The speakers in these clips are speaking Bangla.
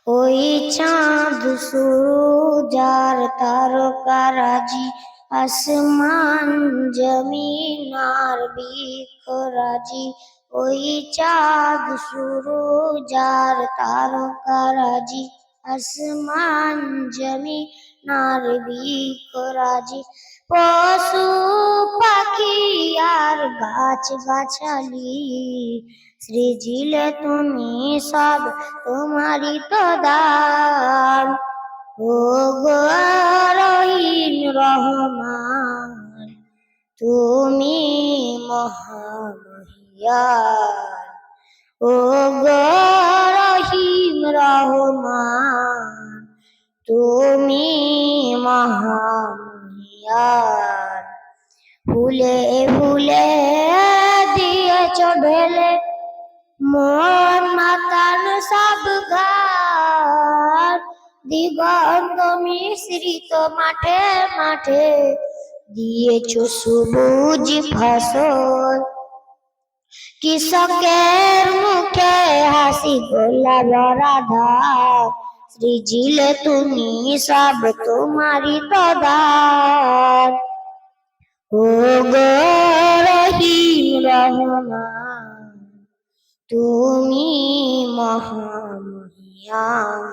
ওই চাঁদ সূরজ আর তারকারাজি, আসমান জমিন আর বৃক্ষরাজি। ওই চাঁদ সূরজ আর তারকারাজি, আসমান জমিন আর বৃক্ষরাজি। পশু পাখি আর গাছ গাছালি, সৃজিলে তুমি সব, তোমারই তো দান। ও গো রহিম রহমান, তুমি মহামহিয়ান। ও গো রহিম রহমান, তুমি মহামহিয়ান। ফুলে ফুলে দিয়েছ ঢেলে, মন মাতান সব ঘাট। দিগন্ত মিশ্রিত মাঠে মাঠে, দিয়েছ সবুজ ফসল। কৃষকের মুখে হাসি গোলা ভরা ধার, সৃজিলে তুমি সব, তোমারই তো দান। ও গো রহিম রহমান, তুমি মহামহিয়ান।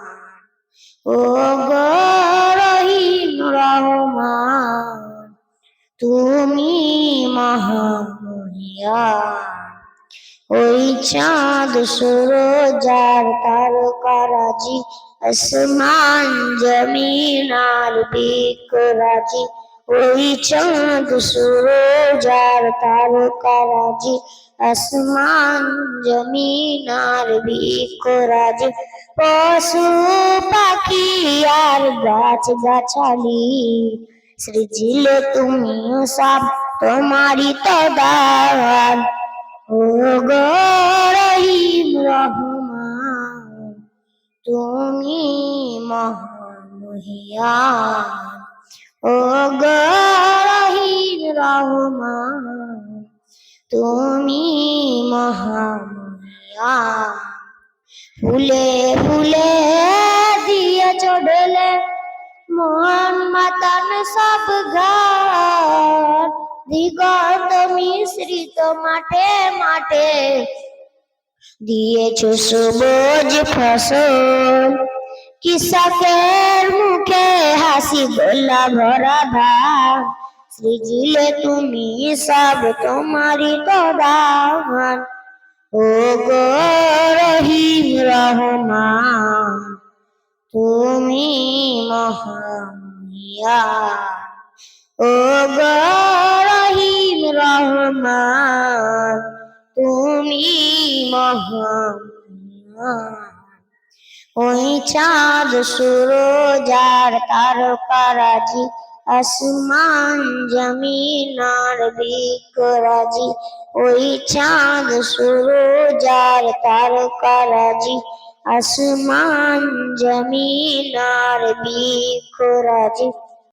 ও গো রহিম রহমান, তুমি মহামহিয়ান। ওই চাঁদ সূরজ আর তারকারাজি, আসমান জমিন আর বৃক্ষরাজি। ওই চাঁদ সূরজ আর তারকারাজি, আসমান জমিন আর বৃক্ষরাজি। পশু পাখি আর গাছ গাছালি, সৃজিলে তুমি সব, তোমারই তো দান। ও গো রহিম রহমান, তুমি মহামহিয়ান। ও গো রহিম রহমান, তুমি মহামহিয়ান। ফুলে ফুলে দিয়েছ ঢেলে, মন মাতান সব ঘাট। দিগন্ত মিশ্রিত মাঠে মাঠে, দিয়েছ সবুজ ফসল। কৃষকের মুখে হাসি গোলা ভরা ধান, সৃজিলে তুমি সব, তোমারই তো দান। ও গো রহিম রহমান, তুমি মহামহিয়ান। ও গো রহিম রহমান, তুমি মহামহিয়ান। ওই চাঁদ সূরজ আর তারকারাজি, আসমান জমিন আর বৃক্ষরাজি। ওই চাঁদ সূরজ আর তারকারাজি, আসমান জমিন আর বৃক্ষরাজি।